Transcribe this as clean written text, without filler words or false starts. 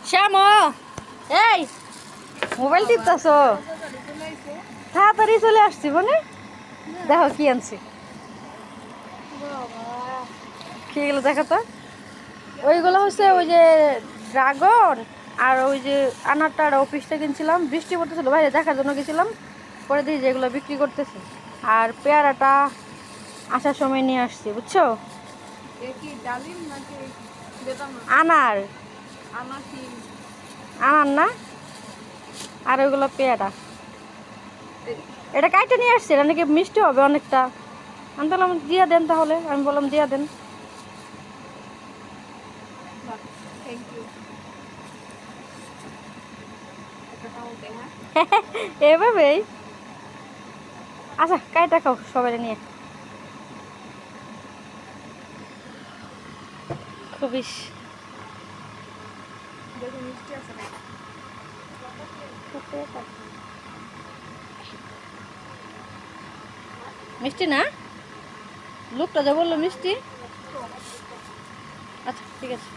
শ্যাম এই মোবাইল টিপতেছ তাড়াতাড়ি চলে আসছি বলে দেখো কি আনছি কি গেলো দেখো তো ওইগুলো হচ্ছে ওই যে ড্রাগন আর ওই যে আনারটার অফিসটা কিনছিলাম বৃষ্টি পড়তেছিল বাইরে দেখার জন্য গেছিলাম পরে দেখি যেগুলো বিক্রি করতেছে আর পেয়ারাটা আসার সময় নিয়ে আসছি বুঝছো আনার আনার না আর ওইগুলো পেয়ারা এটা কাইটে নিয়ে আসছে এটা নাকি মিষ্টি হবে অনেকটা আমি বললাম দিয়া দেন তাহলে আমি বললাম দিয়া দেন এভাবেই আচ্ছা কাইটা খাও সবাই নিয়ে খুবই মিষ্টি না লোকটা যা বললো মিষ্টি আচ্ছা ঠিক আছে